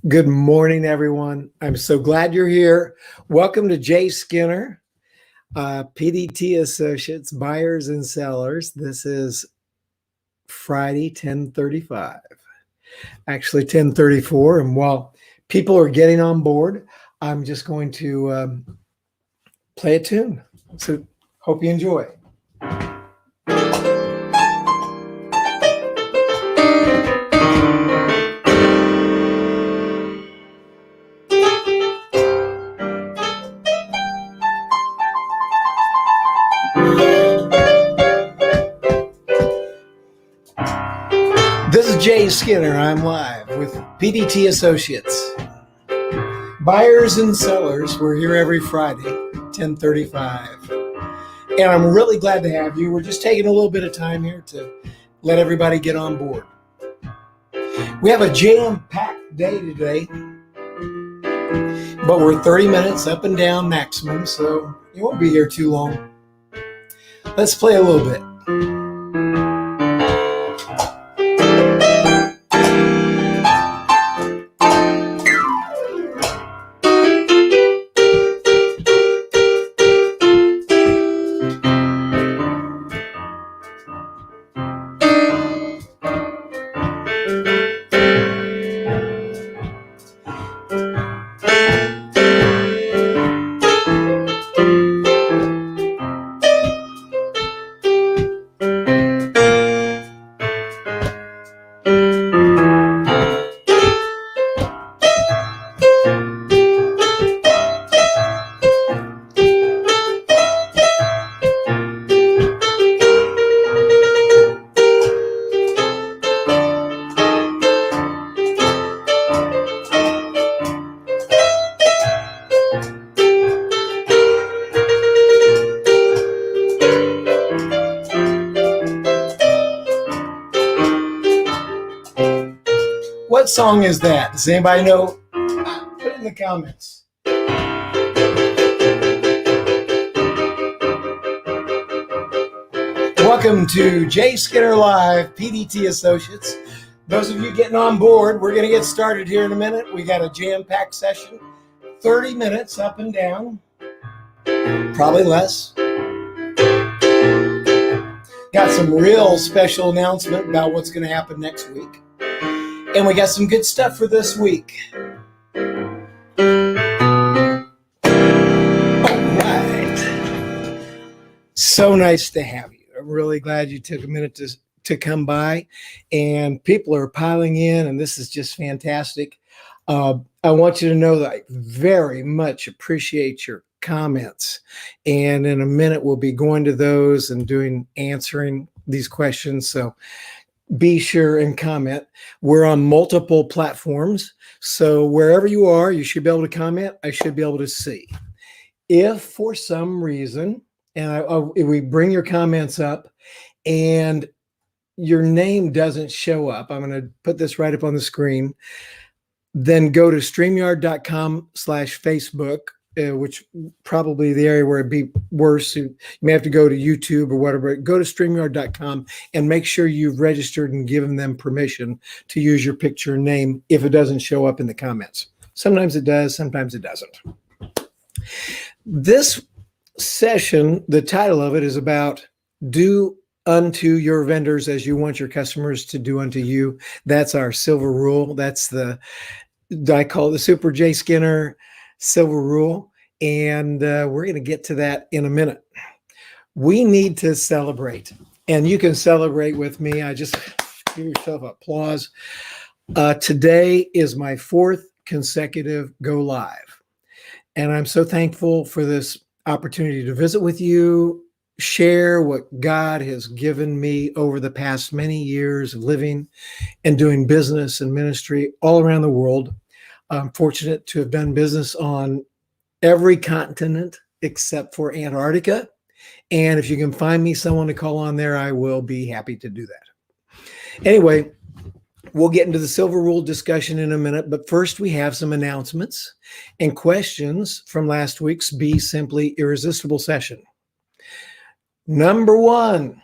Good morning, everyone. I'm so glad you're here. Welcome to Jay Skinner, PDT Associates, Buyers and Sellers. This is Friday, 10:35, actually 10:34. And while people are getting on board, I'm just going to play a tune. So hope you enjoy. This is Jay Skinner. I'm live with PDT Associates. Buyers and sellers, we're here every Friday, 10:35. And I'm really glad to have you. We're just taking a little bit of time here to let everybody get on board. We have a jam-packed day today, but we're 30 minutes up and down maximum, so you won't be here too long. Let's play a little bit. What song is that? Does anybody know? Put it in the comments. Welcome to Jay Skinner Live, PDT Associates. Those of you getting on board, we're going to get started here in a minute. We got a jam-packed session, 30 minutes up and down, probably less. Got some real special announcement about what's going to happen next week. And we got some good stuff for this week. All right. So nice to have you. I'm really glad you took a minute to come by. And people are piling in, and this is just fantastic. I want you to know that I very much appreciate your comments. And in a minute, we'll be going to those and answering these questions. So be sure and comment. We're on multiple platforms, so wherever you are, you should be able to comment. I should be able to see. If for some reason, and if we bring your comments up and your name doesn't show up, I'm going to put this right up on the screen, then go to StreamYard.com/Facebook, which probably the area where it'd be worse. You may have to go to YouTube or whatever. Go to StreamYard.com and make sure you've registered and given them permission to use your picture and name if it doesn't show up in the comments. Sometimes it does, sometimes it doesn't. This session, the title of it is about do unto your vendors as you want your customers to do unto you. That's our silver rule. That's I call it the Super Jay Skinner silver rule, and we're going to get to that in a minute. We need to celebrate, and you can celebrate with me. I just give yourself applause. Today is my 4th consecutive go live, and I'm so thankful for this opportunity to visit with you, share what God has given me over the past many years of living and doing business and ministry all around the world. I'm fortunate to have done business on every continent except for Antarctica. And if you can find me someone to call on there, I will be happy to do that. Anyway, we'll get into the silver rule discussion in a minute. But first, we have some announcements and questions from last week's Be Simply Irresistible session. Number 1,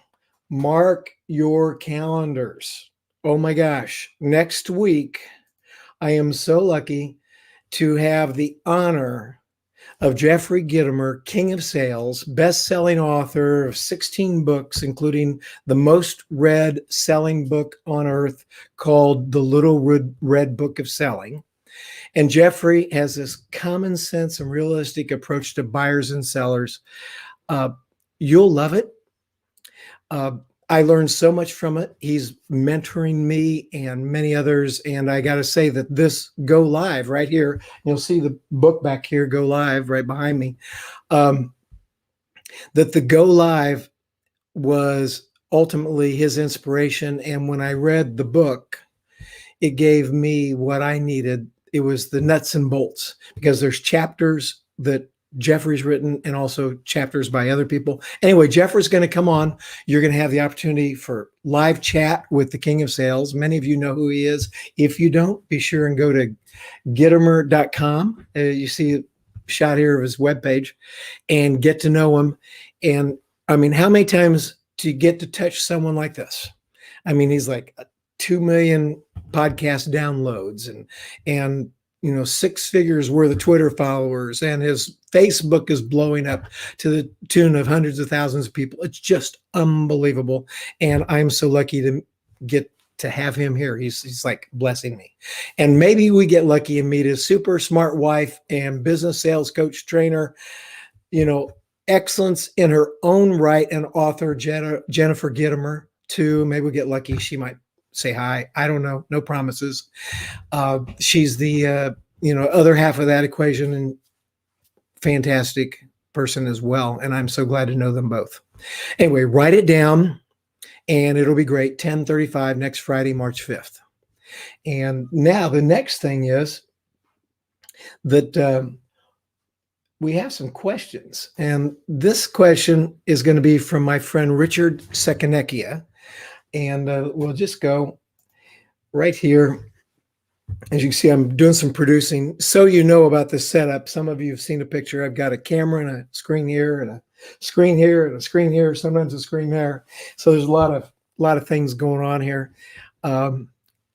mark your calendars. Oh my gosh, next week, I am so lucky to have the honor of Jeffrey Gitomer, King of Sales, best-selling author of 16 books, including the most read selling book on earth called The Little Red Book of Selling. And Jeffrey has this common sense and realistic approach to buyers and sellers. You'll love it. I learned so much from it. He's mentoring me and many others. And I got to say that this Go Live right here, you'll see the book back here, Go Live, right behind me, that the Go Live was ultimately his inspiration. And when I read the book, it gave me what I needed. It was the nuts and bolts, because there's chapters that Jeffrey's written and also chapters by other people. Anyway, Jeffrey's going to come on. You're going to have the opportunity for live chat with the King of Sales. Many of you know who he is. If you don't, be sure and go to gitomer.com. You see a shot here of his webpage, and get to know him. And I mean, how many times do you get to touch someone like this? I mean, he's like 2 million podcast downloads and you know, 6 figures worth of Twitter followers, and his Facebook is blowing up to the tune of hundreds of thousands of people. It's just unbelievable. And I'm so lucky to get to have him here. He's like blessing me. And maybe we get lucky and meet his super smart wife and business sales coach trainer, you know, excellence in her own right, and author Jennifer Gitomer too. Maybe we get lucky. She might say hi. I don't know. No promises. She's the other half of that equation, and fantastic person as well. And I'm so glad to know them both. Anyway, write it down, and it'll be great. 10:35 next Friday, March 5th. And now the next thing is that we have some questions, and this question is going to be from my friend Richard Sekanecchia. And we'll just go right here. As you can see, I'm doing some producing. So you know about this setup. Some of you have seen a picture. I've got a camera and a screen here, and a screen here, and a screen here. Sometimes a screen there. So there's a lot of things going on here. I'm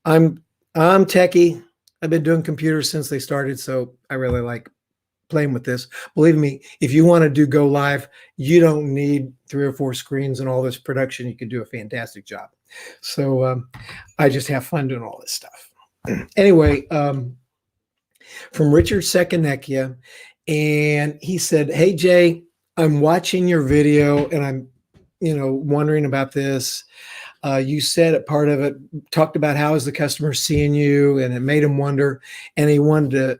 techie. I've been doing computers since they started, so I really like playing with this. Believe me, if you want to do Go Live, you don't need 3 or 4 screens and all this production. You can do a fantastic job. So I just have fun doing all this stuff. Anyway, from Richard Sekanecchia, and he said, "Hey Jay, I'm watching your video and I'm, wondering about this. You said at part of it talked about how is the customer seeing you, and it made him wonder, and he wanted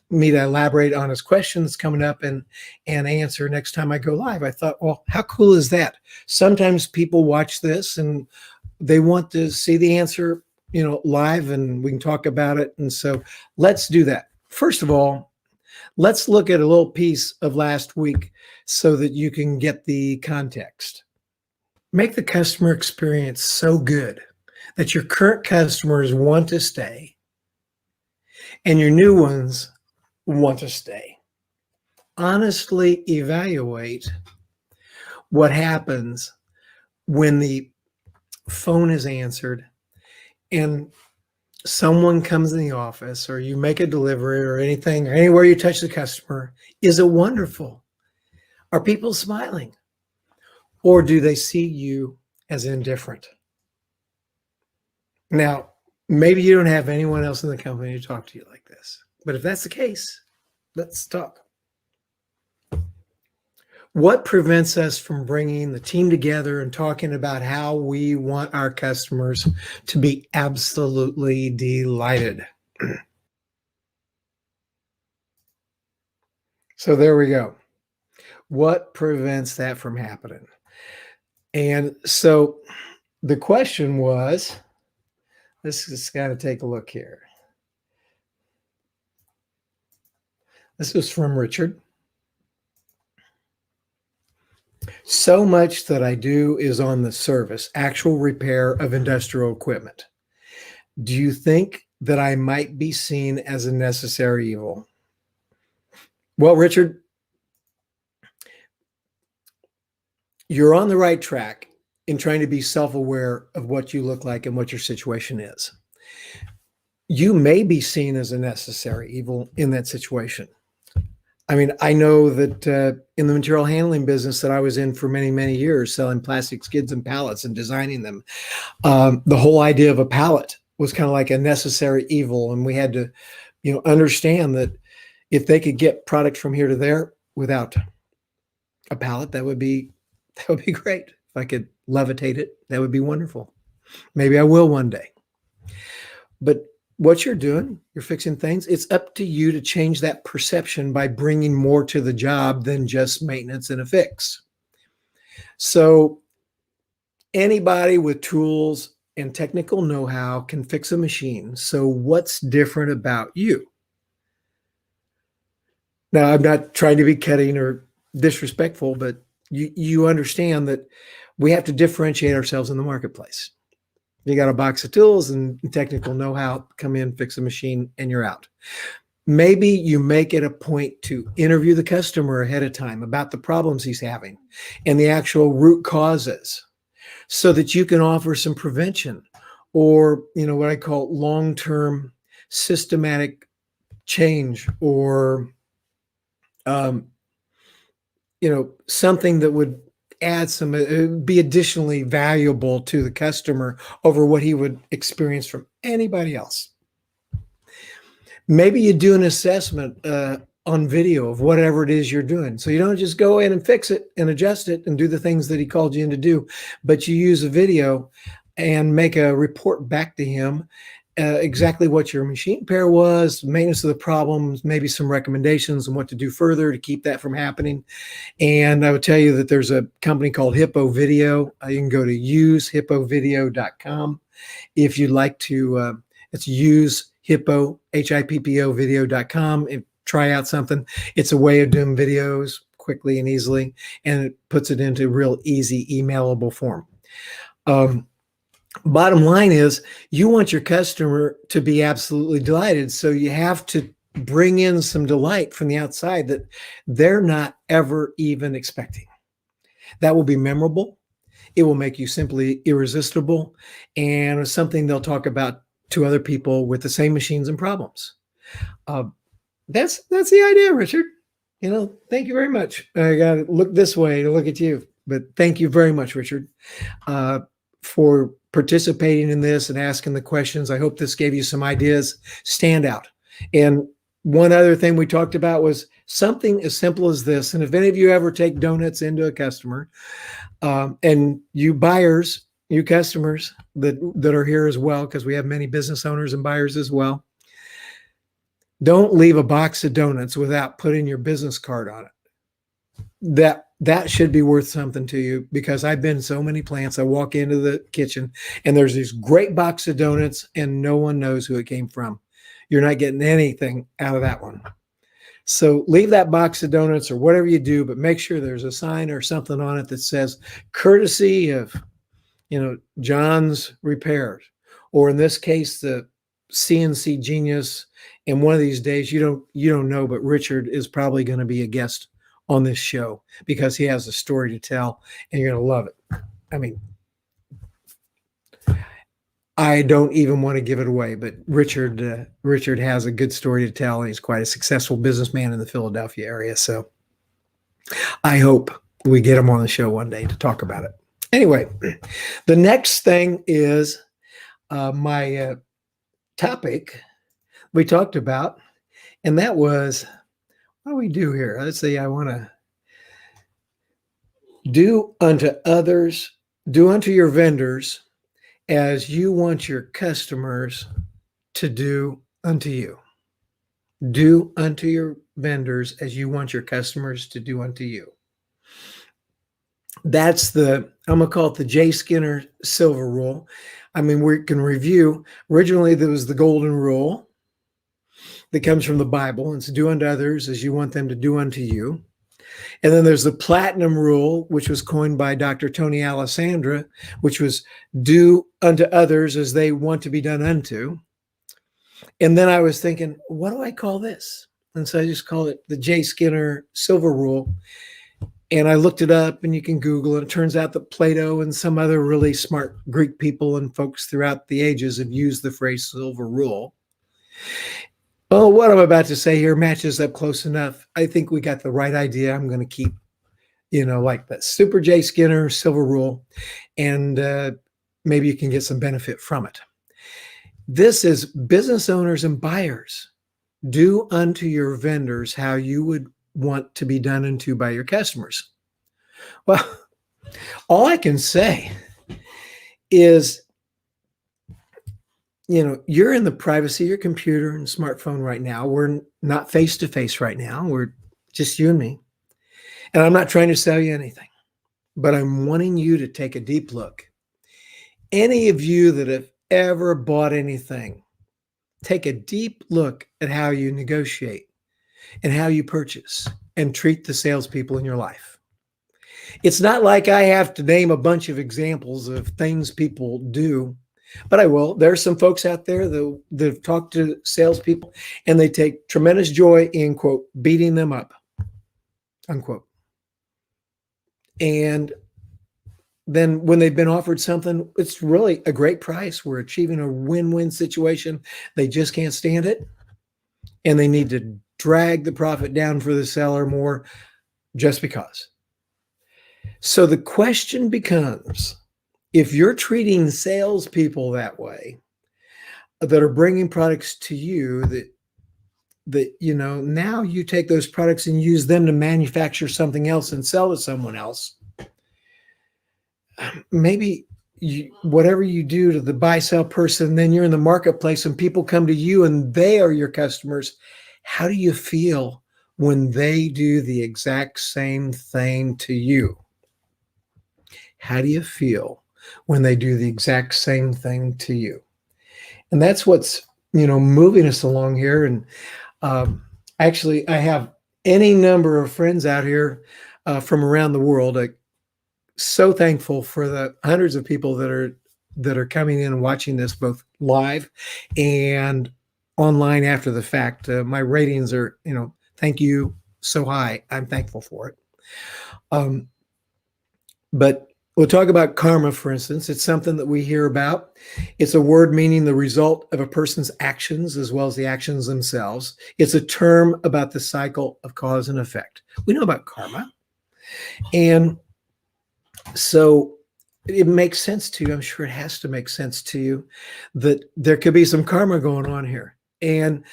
me to elaborate on his questions coming up and answer next time I go live." I thought, well, how cool is that? Sometimes people watch this and they want to see the answer, live, and we can talk about it. And so let's do that. First of all, let's look at a little piece of last week so that you can get the context. Make the customer experience so good that your current customers want to stay and your new ones want to stay. Honestly evaluate what happens when the phone is answered and someone comes in the office, or you make a delivery or anything, or anywhere you touch the customer. Is it wonderful? Are people smiling? Or do they see you as indifferent? Now, maybe you don't have anyone else in the company to talk to you like this, but if that's the case, let's talk. What prevents us from bringing the team together and talking about how we want our customers to be absolutely delighted? So there we go. What prevents that from happening? And so the question was, let's just got to take a look here. This is from Richard. So much that I do is on the service, actual repair of industrial equipment. Do you think that I might be seen as a necessary evil? Well, Richard, you're on the right track in trying to be self-aware of what you look like and what your situation is. you may be seen as a necessary evil in that situation. I mean, I know that in the material handling business that I was in for many, many years, selling plastic skids and pallets and designing them, the whole idea of a pallet was kind of like a necessary evil. And we had to, understand that if they could get product from here to there without a pallet, that would be great. If I could levitate it, that would be wonderful. Maybe I will one day. But what you're doing, you're fixing things. It's up to you to change that perception by bringing more to the job than just maintenance and a fix. So anybody with tools and technical know-how can fix a machine. So what's different about you? Now, I'm not trying to be cutting or disrespectful, but you understand that we have to differentiate ourselves in the marketplace. You got a box of tools and technical know-how, come in, fix a machine, and you're out. Maybe you make it a point to interview the customer ahead of time about the problems he's having and the actual root causes so that you can offer some prevention or, what I call long-term systematic change or, something that would add some, be additionally valuable to the customer over what he would experience from anybody else. Maybe you do an assessment on video of whatever it is you're doing. So you don't just go in and fix it and adjust it and do the things that he called you in to do, but you use a video and make a report back to him exactly what your machine repair was, maintenance of the problems, maybe some recommendations on what to do further to keep that from happening. And I would tell you that there's a company called Hippo Video. You can go to usehippovideo.com if you'd like to. It's use Hippo, Hippo video.com, and try out something. It's a way of doing videos quickly and easily, and it puts it into real easy emailable form. Bottom line is you want your customer to be absolutely delighted. So you have to bring in some delight from the outside that they're not ever even expecting. That will be memorable. It will make you simply irresistible and something they'll talk about to other people with the same machines and problems. That's the idea, Richard. Thank you very much. I got to look this way to look at you, but thank you very much, Richard, for participating in this and asking the questions. I hope this gave you some ideas. Stand out. And one other thing we talked about was something as simple as this. And if any of you ever take donuts into a customer, and you buyers, you customers that are here as well, because we have many business owners and buyers as well, don't leave a box of donuts without putting your business card on it. That should be worth something to you, because I've been so many plants. I walk into the kitchen and there's this great box of donuts and no one knows who it came from. You're not getting anything out of that one. So leave that box of donuts or whatever you do, but make sure there's a sign or something on it that says courtesy of, John's Repairs, or in this case, the CNC Genius. And one of these days, you don't know, but Richard is probably going to be a guest on this show because he has a story to tell and you're going to love it. I mean, I don't even want to give it away, but Richard has a good story to tell, and he's quite a successful businessman in the Philadelphia area. So I hope we get him on the show one day to talk about it. Anyway, the next thing is my topic we talked about, and that was, what do we do here? Let's see, I want to do unto others, do unto your vendors as you want your customers to do unto you. Do unto your vendors as you want your customers to do unto you. That's I'm going to call it the J. Skinner silver rule. I mean, we can review. Originally, there was the golden rule that comes from the Bible, and it's do unto others as you want them to do unto you. And then there's the platinum rule, which was coined by Dr. Tony Alessandra, which was do unto others as they want to be done unto. And then I was thinking, what do I call this? And so I just called it the J. Skinner silver rule. And I looked it up, and you can Google it. It turns out that Plato and some other really smart Greek people and folks throughout the ages have used the phrase silver rule. Oh, what I'm about to say here matches up close enough. I think we got the right idea. I'm going to keep, like that Super J Skinner silver rule, and maybe you can get some benefit from it. This is business owners and buyers. Do unto your vendors how you would want to be done unto by your customers. Well, all I can say is, you're in the privacy of your computer and smartphone right now. We're not face to face right now. We're just you and me. And I'm not trying to sell you anything, but I'm wanting you to take a deep look. Any of you that have ever bought anything, take a deep look at how you negotiate and how you purchase and treat the salespeople in your life. It's not like I have to name a bunch of examples of things people do, but I will. There are some folks out there that talk to salespeople and they take tremendous joy in, quote, beating them up, unquote. And then when they've been offered something, it's really a great price. We're achieving a win-win situation. They just can't stand it. And they need to drag the profit down for the seller more just because. So the question becomes, if you're treating salespeople that way, that are bringing products to you that now you take those products and use them to manufacture something else and sell to someone else. Maybe whatever you do to the buy sell person, then you're in the marketplace and people come to you and they are your customers. How do you feel when they do the exact same thing to you? How do you feel when they do the exact same thing to you? And that's what's, moving us along here. And actually, I have any number of friends out here from around the world. So thankful for the hundreds of people that are coming in and watching this both live and online after the fact. My ratings are, thank you, so high. I'm thankful for it. But we'll talk about karma, for instance. It's something that we hear about. It's a word meaning the result of a person's actions as well as the actions themselves. It's a term about the cycle of cause and effect. We know about karma. And so it makes sense to you. I'm sure it has to make sense to you that there could be some karma going on here. And,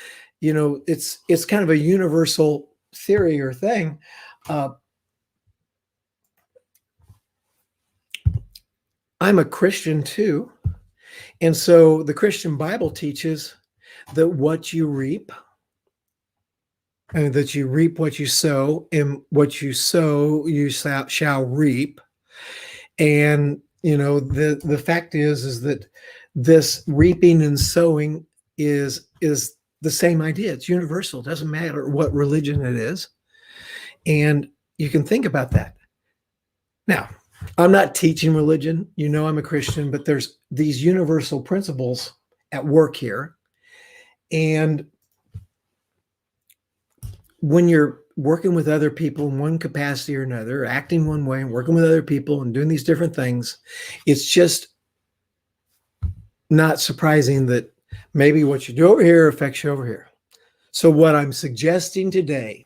it's kind of a universal theory or thing. I'm a Christian too. And so the Christian Bible teaches that what you reap, and that you reap what you sow, and what you sow, you shall reap. And, the fact is that this reaping and sowing is the same idea. It's universal. It doesn't matter what religion it is. And you can think about that. Now, I'm not teaching religion. I'm a Christian, but there's these universal principles at work here. And when you're working with other people in one capacity or another, acting one way and working with other people and doing these different things, it's just not surprising that maybe what you do over here affects you over here. So what I'm suggesting today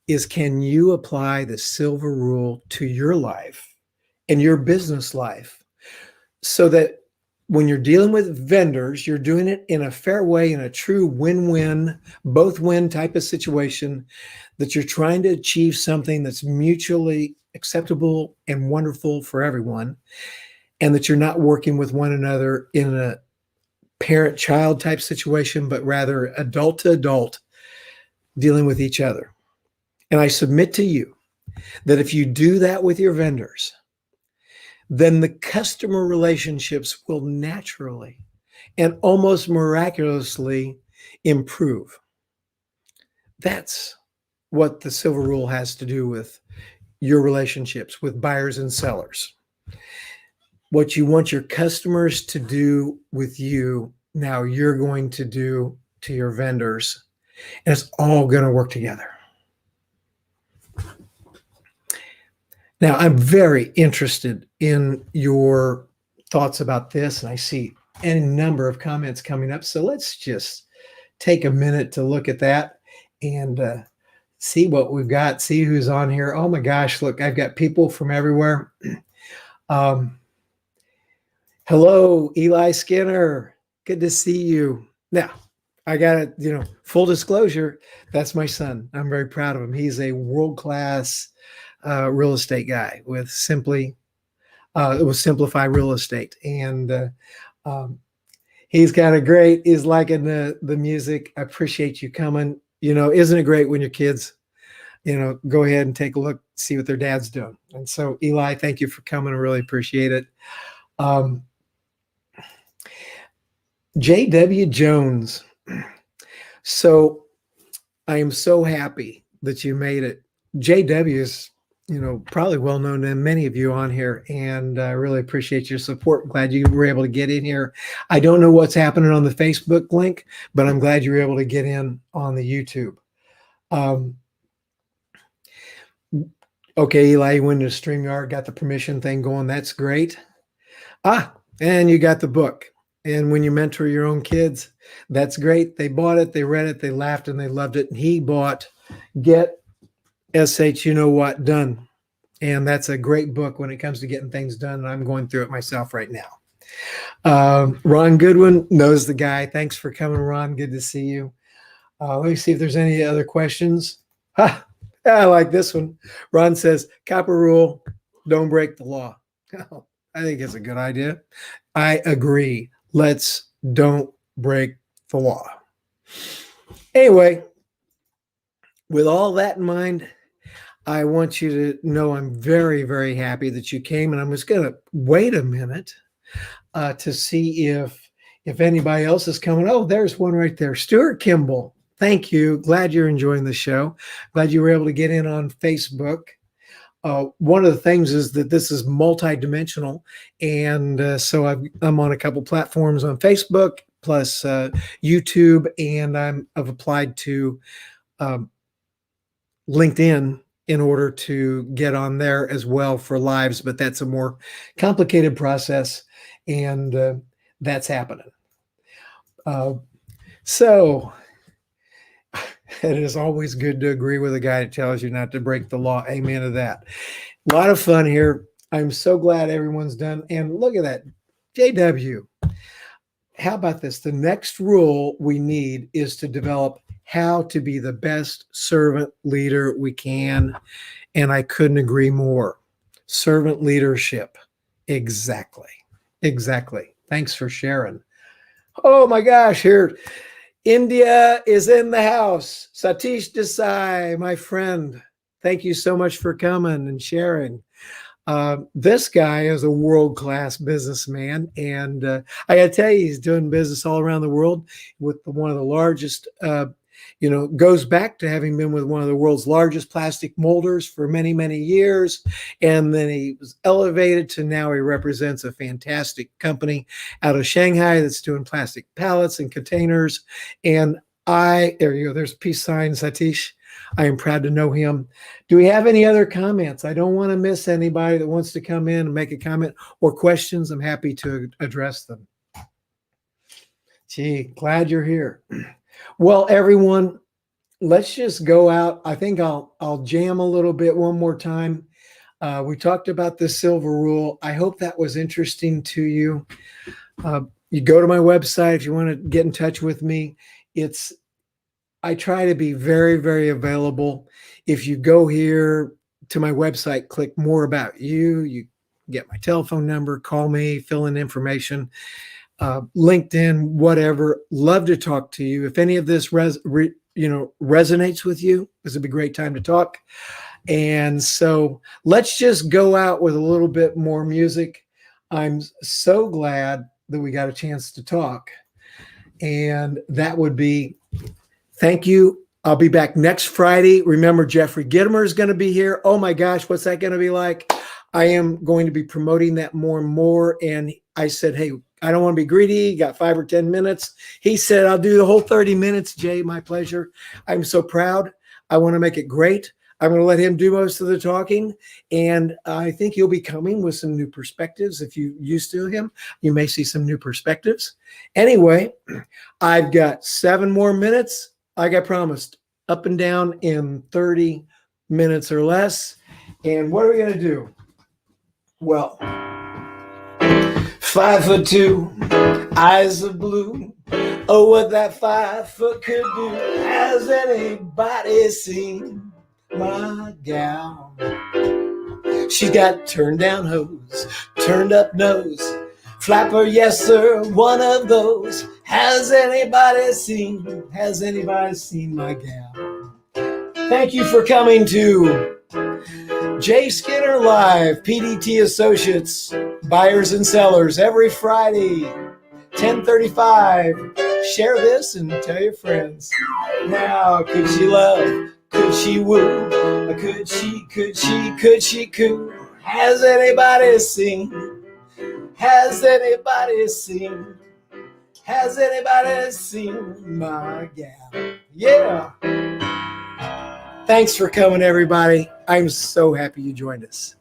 is, can you apply the silver rule to your life and your business life so that when you're dealing with vendors, you're doing it in a fair way, in a true win-win, both win type of situation, that you're trying to achieve something that's mutually acceptable and wonderful for everyone, and that you're not working with one another in a parent-child type situation, but rather adult to adult dealing with each other. And I submit to you that if you do that with your vendors, then the customer relationships will naturally and almost miraculously improve. That's what the silver rule has to do with your relationships with buyers and sellers. What you want your customers to do with you, now you're going to do to your vendors, and it's all going to work together. Now, I'm very interested in your thoughts about this, and I see any number of comments coming up. So let's just take a minute to look at that and see what we've got, see who's on here. Oh my gosh, look, I've got people from everywhere. Hello, Eli Skinner. Good to see you. Now, I got to, full disclosure, that's my son. I'm very proud of him. He's a world-class real estate guy with Simplify Real Estate. And he's got he's liking the music. I appreciate you coming. Isn't it great when your kids, go ahead and take a look, see what their dad's doing. And so, Eli, thank you for coming. I really appreciate it. J.W. Jones. So I am so happy that you made it. J.W. is, probably well known to many of you on here, and I really appreciate your support. Glad you were able to get in here. I don't know what's happening on the Facebook link, but I'm glad you were able to get in on the YouTube. Okay, Eli, you went to StreamYard, got the permission thing going. That's great. And you got the book. And when you mentor your own kids, that's great. They bought it, they read it, they laughed, and they loved it. And he bought Get SH You Know What Done. And that's a great book when it comes to getting things done. And I'm going through it myself right now. Ron Goodwin knows the guy. Thanks for coming, Ron. Good to see you. Let me see if there's any other questions. I like this one. Ron says, copper rule, don't break the law. I think it's a good idea. I agree. Let's don't break the law. Anyway, with all that in mind, I want you to know I'm very, very happy that you came, and I'm just going to wait a minute to see if anybody else is coming. Oh, there's one right there. Stuart Kimball. Thank you. Glad you're enjoying the show. Glad you were able to get in on Facebook. One of the things is that this is multi-dimensional, and so I'm on a couple platforms on Facebook plus YouTube, and I've applied to LinkedIn in order to get on there as well for lives, but that's a more complicated process, and that's happening. So it is always good to agree with a guy that tells you not to break the law. Amen to that. A lot of fun here. I'm so glad everyone's done. And look at that. JW, how about this? The next rule we need is to develop how to be the best servant leader we can. And I couldn't agree more. Servant leadership. Exactly. Exactly. Thanks for sharing. Oh my gosh, here. India is in the house. Satish Desai, my friend. Thank you so much for coming and sharing. This guy is a world-class businessman, and I got to tell you, he's doing business all around the world with one of the largest, goes back to having been with one of the world's largest plastic molders for many, many years. And then he was elevated to now he represents a fantastic company out of Shanghai that's doing plastic pallets and containers. And there you go, there's a peace sign, Satish. I am proud to know him. Do we have any other comments? I don't want to miss anybody that wants to come in and make a comment or questions. I'm happy to address them. Gee, glad you're here. Well, everyone, let's just go out. I think I'll jam a little bit one more time. We talked about the silver rule. I hope that was interesting to you. You go to my website if you want to get in touch with me. I try to be very, very available. If you go here to my website, click more about you get my telephone number, call me, fill in information, LinkedIn, whatever. Love to talk to you. If any of this resonates with you, this would be a great time to talk. And so let's just go out with a little bit more music. I'm so glad that we got a chance to talk. And that would be, thank you. I'll be back next Friday. Remember, Jeffrey Gittimer is going to be here. Oh my gosh, what's that going to be like? I am going to be promoting that more and more. And I said, hey, I don't want to be greedy. Got 5 or 10 minutes. He said, I'll do the whole 30 minutes, Jay. My pleasure. I'm so proud. I want to make it great. I'm going to let him do most of the talking, and I think he'll be coming with some new perspectives. If you're used to him, you may see some new perspectives. Anyway, I've got 7 more minutes, like I promised, up and down in 30 minutes or less. And what are we going to do? Well, 5'2", eyes of blue. Oh, what that 5 foot could do. Has anybody seen my gal? She's got turned down hose, turned up nose, flapper, yes sir, one of those. Has anybody seen my gal? Thank you for coming to J. Skinner Live, PDT Associates, Buyers and Sellers, every Friday, 10:35. Share this and tell your friends. Now, could she love? Could she woo? Could she coo? Has anybody seen? Has anybody seen? Has anybody seen my gal? Yeah. Thanks for coming, everybody. I'm so happy you joined us.